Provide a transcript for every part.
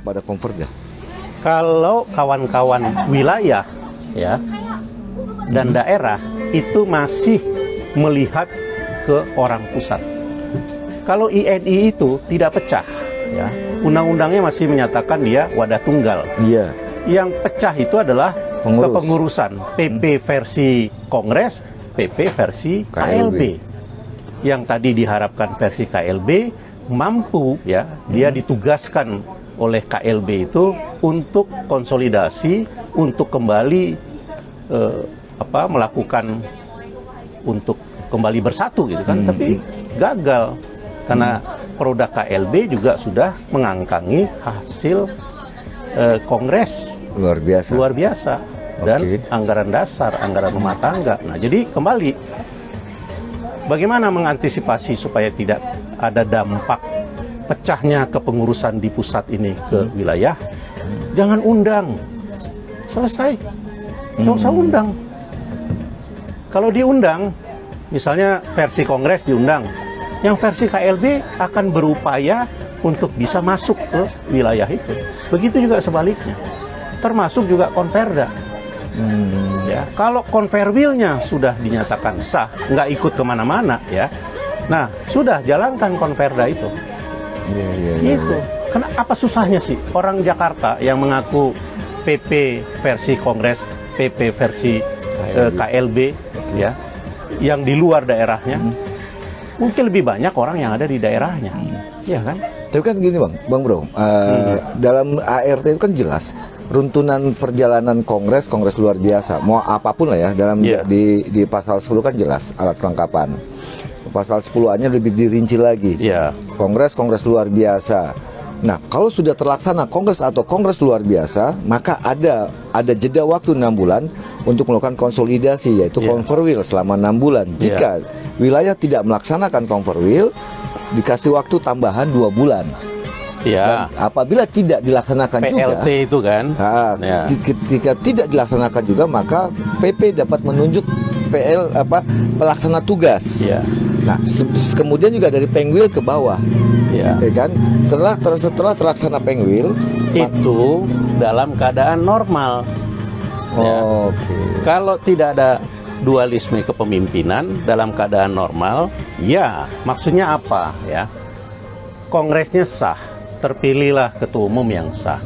pada Komperda? Kalau kawan-kawan wilayah ya dan daerah itu masih melihat ke orang pusat. Kalau INI itu tidak pecah, ya, undang-undangnya masih menyatakan dia wadah tunggal. Iya. Yang pecah itu adalah kepengurusan, PP versi Kongres, PP versi KLB. Yang tadi diharapkan versi KLB mampu, ya, dia ditugaskan oleh KLB itu untuk konsolidasi, untuk kembali melakukan untuk kembali bersatu gitu kan, tapi gagal karena produk KLB juga sudah mengangkangi hasil Kongres luar biasa dan anggaran dasar, anggaran rumah tangga. Nah, jadi kembali bagaimana mengantisipasi supaya tidak ada dampak pecahnya kepengurusan di pusat ini ke wilayah? Jangan undang, selesai, nggak usah undang. Kalau diundang, misalnya versi Kongres diundang, yang versi KLB akan berupaya untuk bisa masuk ke wilayah itu. Begitu juga sebaliknya, termasuk juga Konverda. Ya, kalau Konverwilnya sudah dinyatakan sah, nggak ikut kemana-mana, ya, nah sudah jalankan Konverda itu. Gitu. Karena apa susahnya sih orang Jakarta yang mengaku PP versi Kongres, PP versi KLB, ya, yang di luar daerahnya, mungkin lebih banyak orang yang ada di daerahnya, ya kan? Tapi kan gini Bang Bro, dalam ART itu kan jelas runtunan perjalanan Kongres luar biasa, mau apapun lah ya, dalam di pasal 10 kan jelas alat kelengkapan. Pasal 10-nya lebih dirinci lagi. Kongres luar biasa. Nah, kalau sudah terlaksana Kongres atau Kongres luar biasa, maka ada jeda waktu 6 bulan untuk melakukan konsolidasi, yaitu Konverwil selama 6 bulan. Jika wilayah tidak melaksanakan Konverwil, dikasih waktu tambahan 2 bulan. Dan apabila tidak dilaksanakan PLT juga, itu kan, ketika tidak dilaksanakan juga, maka PP dapat menunjuk pelaksana tugas. Nah, kemudian juga dari Pengwil ke bawah, ya kan? Setelah terlaksana Pengwil itu dalam keadaan normal. Kalau tidak ada dualisme kepemimpinan dalam keadaan normal, ya maksudnya apa, ya? Kongresnya sah, terpilihlah ketua umum yang sah.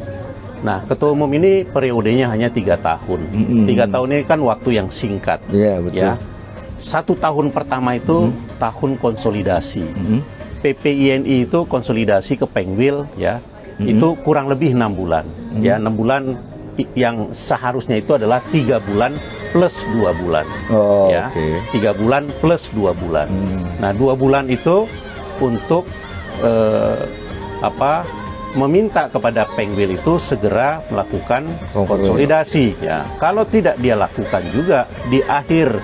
Nah, ketua umum ini periodenya hanya 3 tahun. 3 tahun ini kan waktu yang singkat. Betul. Ya. 1 tahun pertama itu tahun konsolidasi. PPINI itu konsolidasi ke Pengwil, ya. Itu kurang lebih 6 bulan. Ya, 6 bulan yang seharusnya itu adalah 3 bulan plus 2 bulan. 3 bulan plus 2 bulan. Nah, 2 bulan itu untuk meminta kepada Pengwil itu segera melakukan konsolidasi. Ya, kalau tidak dia lakukan juga di akhir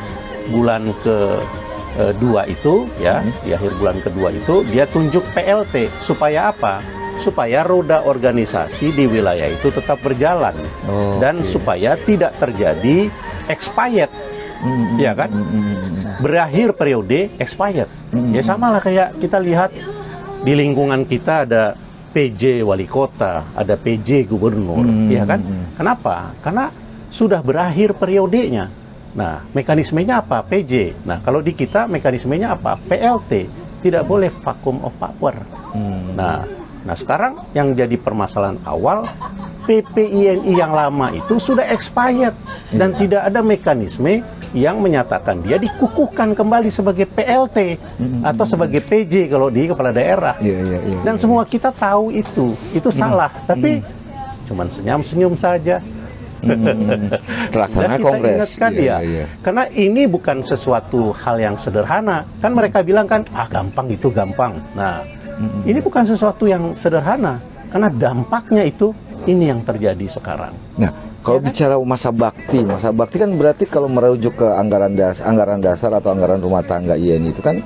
bulan ke-2 itu, ya, di akhir bulan kedua itu dia tunjuk PLT supaya apa? Supaya roda organisasi di wilayah itu tetap berjalan dan supaya tidak terjadi expired, ya kan? Berakhir periode expired. Ya sama lah kayak kita lihat di lingkungan kita ada PJ wali kota, ada PJ gubernur, ya kan? Kenapa? Karena sudah berakhir periodenya. Nah, mekanismenya apa? PJ. Nah, kalau di kita mekanismenya apa? PLT. Tidak boleh vacuum of power. Nah, sekarang yang jadi permasalahan awal, PPINI yang lama itu sudah expired dan tidak ada mekanisme yang menyatakan dia dikukuhkan kembali sebagai PLT atau sebagai PJ kalau di kepala daerah. Dan semua kita tahu itu salah, tapi cuman senyum-senyum saja. Terlaksana Kongres. Ingatkan, karena ini bukan sesuatu hal yang sederhana. Kan mereka bilang kan, gampang itu gampang. Nah, ini bukan sesuatu yang sederhana karena dampaknya itu ini yang terjadi sekarang. Nah, kalau bicara masa bakti kan berarti kalau merujuk ke anggaran dasar atau anggaran rumah tangga INI itu kan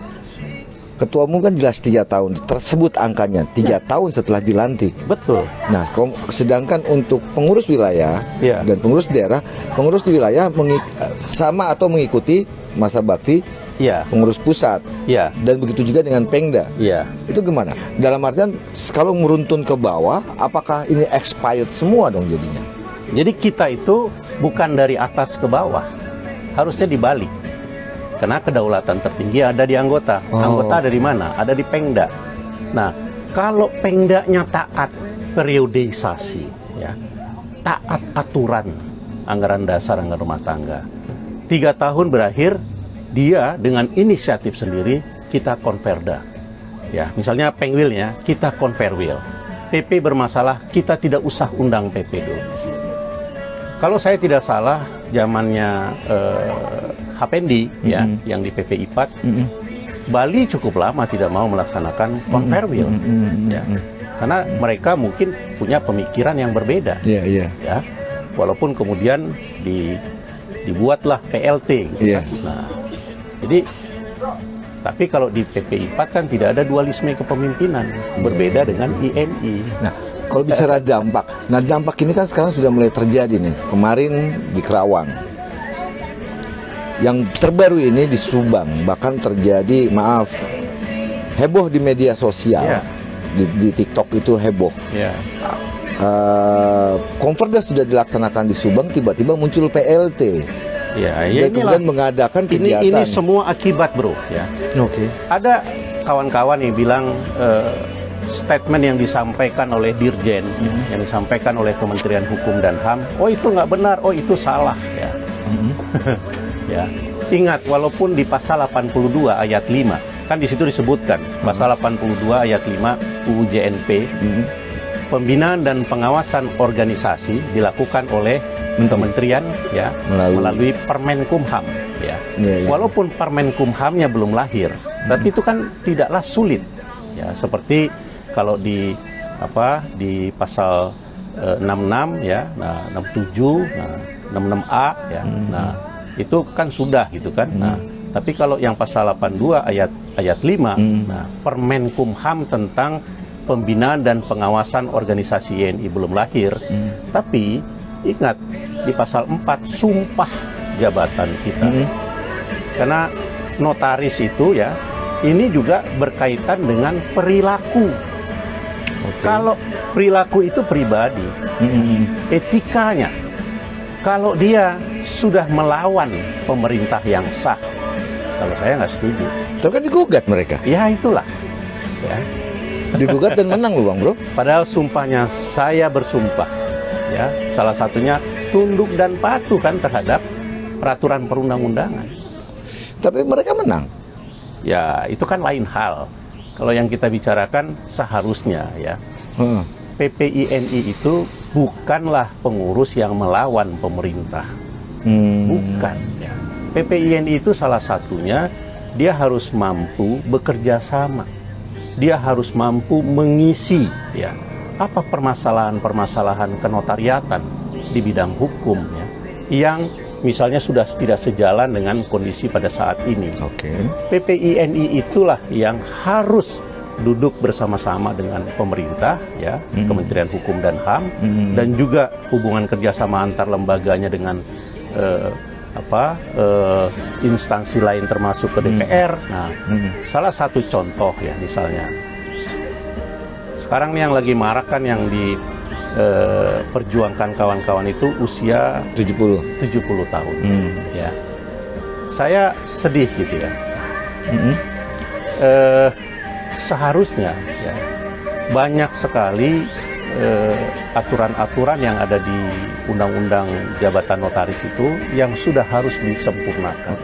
ketua umum kan jelas 3 tahun tersebut angkanya 3 tahun setelah dilantik. Betul. Nah, sedangkan untuk pengurus wilayah dan pengurus daerah, pengurus wilayah sama atau mengikuti masa bakti Iya. pengurus pusat, Iya. dan begitu juga dengan Pengda. Iya. Itu gimana? Dalam artian kalau meruntun ke bawah, apakah ini expired semua dong jadinya? Jadi kita itu bukan dari atas ke bawah, harusnya dibalik. Karena kedaulatan tertinggi ada di anggota. Anggota ada di mana? Ada di Pengda. Nah, kalau Pengdanya taat periodisasi, ya, taat aturan anggaran dasar, anggaran rumah tangga, 3 tahun berakhir, dia dengan inisiatif sendiri kita konverda. Ya, misalnya Pengwilnya kita konverwil. PP bermasalah, kita tidak usah undang PP dulu. Kalau saya tidak salah, zamannya Hapendi, ya, yang di PP IPAT, Bali cukup lama tidak mau melaksanakan konverwil, ya, karena mereka mungkin punya pemikiran yang berbeda, ya, walaupun kemudian dibuatlah PLT, gitu. Nah, jadi tapi kalau di PP IPAT kan tidak ada dualisme kepemimpinan, berbeda dengan INI. Nah, kalau bicara dampak, dampak ini kan sekarang sudah mulai terjadi nih. Kemarin di Kerawang, yang terbaru ini di Subang, bahkan terjadi, maaf, heboh di media sosial, di TikTok itu heboh. Konverda sudah dilaksanakan di Subang, tiba-tiba muncul PLT. Dia kemudian mengadakan kegiatan. Ini semua akibat, bro. Ya. Ada kawan-kawan yang bilang statement yang disampaikan oleh Dirjen, yang disampaikan oleh Kementerian Hukum dan HAM, oh itu nggak benar, oh itu salah. Ya. Ya. Ingat, walaupun di pasal 82 ayat 5, kan di situ disebutkan, pasal 82 ayat 5 UU JNP, pembinaan dan pengawasan organisasi dilakukan oleh Kementerian, ya, melalui Permenkumham, ya. Walaupun Permenkumhamnya belum lahir, tapi itu kan tidaklah sulit, ya, seperti kalau di pasal 66, ya, nah 67, nah 66A, ya, nah itu kan sudah gitu kan. Nah, tapi kalau yang pasal 82 ayat 5, nah Permenkumham tentang pembinaan dan pengawasan organisasi YNI belum lahir, tapi ingat di pasal 4 sumpah jabatan kita. Karena notaris itu, ya, ini juga berkaitan dengan perilaku. Kalau perilaku itu pribadi, etikanya, kalau dia sudah melawan pemerintah yang sah, kalau saya nggak setuju. Tapi kan digugat mereka. Ya itulah, ya. Digugat dan menang loh, Bang Bro. Padahal sumpahnya, saya bersumpah, ya, salah satunya tunduk dan patuh kan terhadap peraturan perundang-undangan. Tapi mereka menang. Ya, itu kan lain hal. Kalau yang kita bicarakan seharusnya, ya, PPINI itu bukanlah pengurus yang melawan pemerintah. Bukan, ya. PPINI itu salah satunya, dia harus mampu bekerja sama. Dia harus mampu mengisi, ya, apa permasalahan-permasalahan kenotariatan di bidang hukum, ya, yang misalnya sudah tidak sejalan dengan kondisi pada saat ini. PPINI itulah yang harus duduk bersama-sama dengan pemerintah, ya, Kementerian Hukum dan HAM, dan juga hubungan kerjasama antar lembaganya dengan instansi lain termasuk ke DPR. Nah, salah satu contoh, ya, misalnya sekarang yang lagi marak kan yang perjuangkan kawan-kawan itu usia 70 tahun. Ya, saya sedih gitu, ya. Seharusnya, ya, banyak sekali aturan-aturan yang ada di Undang-Undang Jabatan Notaris itu yang sudah harus disempurnakan.